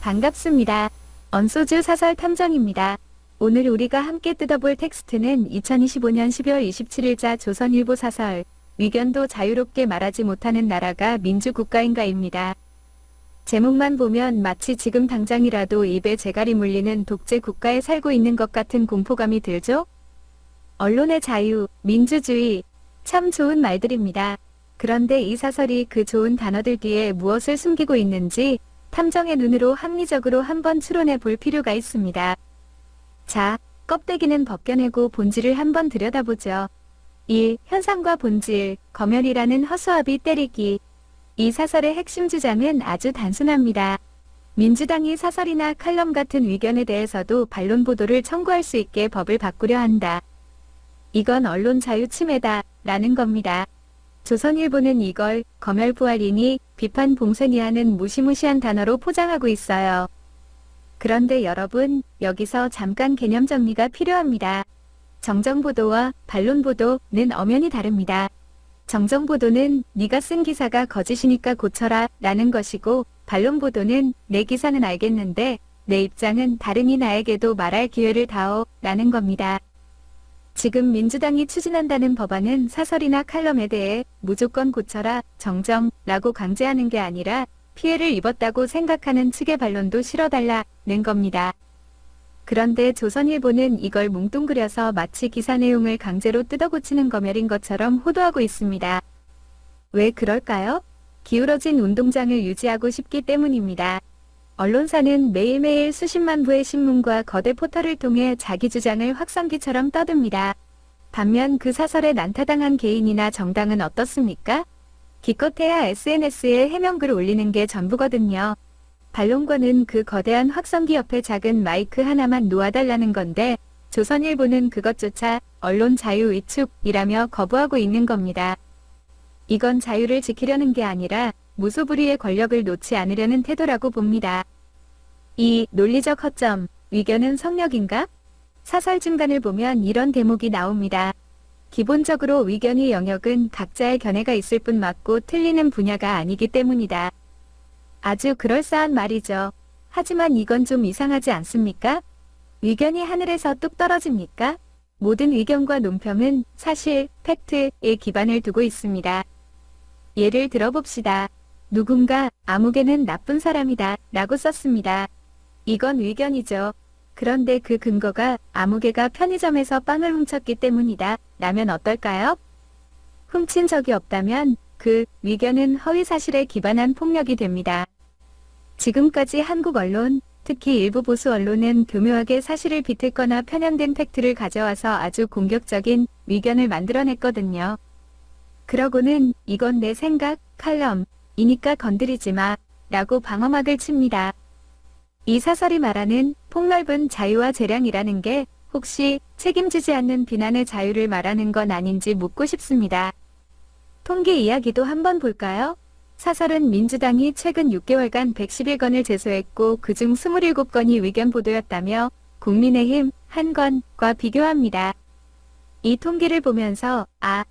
반갑습니다. 언소주 사설 탐정입니다. 오늘 우리가 함께 뜯어볼 텍스트는 2025년 12월 27일자 조선일보 사설 위견도 자유롭게 말하지 못하는 나라가 민주국가인가입니다. 제목만 보면 마치 지금 당장이라도 입에 재갈이 물리는 독재 국가에 살고 있는 것 같은 공포감이 들죠? 언론의 자유, 민주주의, 참 좋은 말들입니다. 그런데 이 사설이 그 좋은 단어들 뒤에 무엇을 숨기고 있는지 탐정의 눈으로 합리적으로 한번 추론해 볼 필요가 있습니다. 자, 껍데기는 벗겨내고 본질을 한번 들여다보죠. 1. 현상과 본질, 검열이라는 허수아비 때리기. 이 사설의 핵심 주장은 아주 단순합니다. 민주당이 사설이나 칼럼 같은 의견에 대해서도 반론 보도를 청구할 수 있게 법을 바꾸려 한다. 이건 언론 자유 침해다 라는 겁니다. 조선일보는 이걸 검열부활이니 비판 봉쇄니 하는 무시무시한 단어로 포장하고 있어요. 그런데 여러분, 여기서 잠깐 개념 정리가 필요합니다. 정정보도와 반론보도는 엄연히 다릅니다. 정정보도는 네가 쓴 기사가 거짓이니까 고쳐라 라는 것이고, 반론보도는 내 기사는 알겠는데 내 입장은 다르니 나에게도 말할 기회를 다오 라는 겁니다. 지금 민주당이 추진한다는 법안은 사설이나 칼럼에 대해 무조건 고쳐라, 정정라고 강제하는 게 아니라 피해를 입었다고 생각하는 측의 반론도 실어달라는 겁니다. 그런데 조선일보는 이걸 뭉뚱그려서 마치 기사 내용을 강제로 뜯어고치는 검열인 것처럼 호도하고 있습니다. 왜 그럴까요? 기울어진 운동장을 유지하고 싶기 때문입니다. 언론사는 매일매일 수십만 부의 신문과 거대 포털을 통해 자기 주장을 확성기처럼 떠듭니다. 반면 그 사설에 난타당한 개인이나 정당은 어떻습니까? 기껏해야 SNS에 해명글을 올리는 게 전부거든요. 반론과는 그 거대한 확성기 옆에 작은 마이크 하나만 놓아달라는 건데, 조선일보는 그것조차 언론 자유 위축이라며 거부하고 있는 겁니다. 이건 자유를 지키려는 게 아니라 무소불위의 권력을 놓지 않으려는 태도라고 봅니다. 2. 논리적 허점, 위견은 성역인가? 사설 중간을 보면 이런 대목이 나옵니다. 기본적으로 위견의 영역은 각자의 견해가 있을 뿐 맞고 틀리는 분야가 아니기 때문이다. 아주 그럴싸한 말이죠. 하지만 이건 좀 이상하지 않습니까? 위견이 하늘에서 뚝 떨어집니까? 모든 의견과 논평은 사실, 팩트에 기반을 두고 있습니다. 예를 들어봅시다. 누군가 아무개는 나쁜 사람이다 라고 썼습니다. 이건 의견이죠. 그런데 그 근거가 아무개가 편의점에서 빵을 훔쳤기 때문이다 라면 어떨까요? 훔친 적이 없다면 그 의견은 허위사실에 기반한 폭력이 됩니다. 지금까지 한국 언론, 특히 일부 보수 언론은 교묘하게 사실을 비틀거나 편향된 팩트를 가져와서 아주 공격적인 의견을 만들어냈거든요. 그러고는 이건 내 생각, 칼럼이니까 건드리지 마 라고 방어막을 칩니다. 이 사설이 말하는 폭넓은 자유와 재량이라는 게 혹시 책임지지 않는 비난의 자유를 말하는 건 아닌지 묻고 싶습니다. 통계 이야기도 한번 볼까요? 사설은 민주당이 최근 6개월간 111건을 제소했고 그중 27건이 의견 보도였다며 국민의힘 1건과 비교합니다. 이 통계를 보면서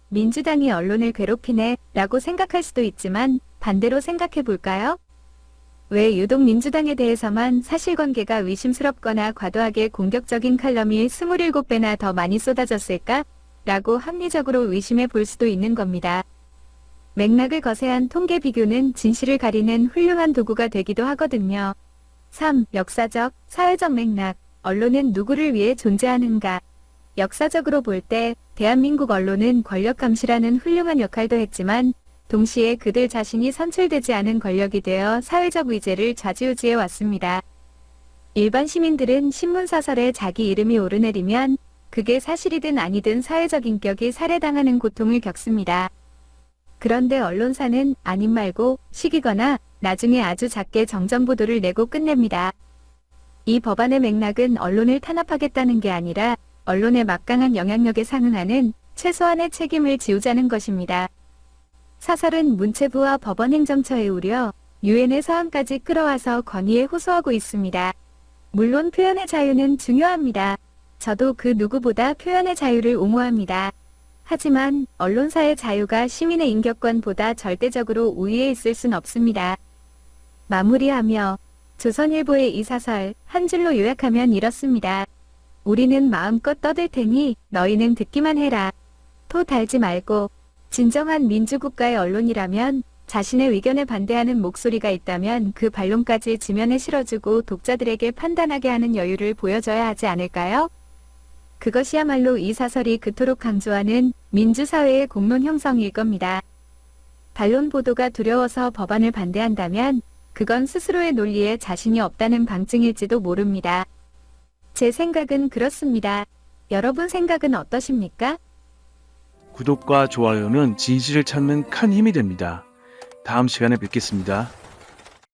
민주당이 언론을 괴롭히네 라고 생각할 수도 있지만 반대로 생각해 볼까요? 왜 유독 민주당에 대해서만 사실관계가 의심스럽거나 과도하게 공격적인 칼럼이 27배나 더 많이 쏟아졌을까? 라고 합리적으로 의심해 볼 수도 있는 겁니다. 맥락을 거세한 통계 비교는 진실을 가리는 훌륭한 도구가 되기도 하거든요. 3. 역사적, 사회적 맥락, 언론은 누구를 위해 존재하는가? 역사적으로 볼 때 대한민국 언론은 권력 감시라는 훌륭한 역할도 했지만 동시에 그들 자신이 선출되지 않은 권력이 되어 사회적 의제를 좌지우지해 왔습니다. 일반 시민들은 신문사설에 자기 이름이 오르내리면 그게 사실이든 아니든 사회적 인격이 살해당하는 고통을 겪습니다. 그런데 언론사는 아님 말고 시기거나 나중에 아주 작게 정정보도를 내고 끝냅니다. 이 법안의 맥락은 언론을 탄압하겠다는 게 아니라 언론의 막강한 영향력에 상응하는 최소한의 책임을 지우자는 것입니다. 사설은 문체부와 법원행정처의 우려, 유엔의 서한까지 끌어와서 건의에 호소하고 있습니다. 물론 표현의 자유는 중요합니다. 저도 그 누구보다 표현의 자유를 옹호합니다. 하지만 언론사의 자유가 시민의 인격권보다 절대적으로 우위에 있을 순 없습니다. 마무리하며 조선일보의 이 사설 한 줄로 요약하면 이렇습니다. 우리는 마음껏 떠들 테니 너희는 듣기만 해라. 토 달지 말고. 진정한 민주국가의 언론이라면 자신의 의견에 반대하는 목소리가 있다면 그 반론까지 지면에 실어주고 독자들에게 판단하게 하는 여유를 보여줘야 하지 않을까요? 그것이야말로 이 사설이 그토록 강조하는 민주사회의 공론 형성일 겁니다. 반론 보도가 두려워서 법안을 반대한다면 그건 스스로의 논리에 자신이 없다는 방증일지도 모릅니다. 제 생각은 그렇습니다. 여러분 생각은 어떠십니까? 구독과 좋아요는 진실을 찾는 큰 힘이 됩니다. 다음 시간에 뵙겠습니다.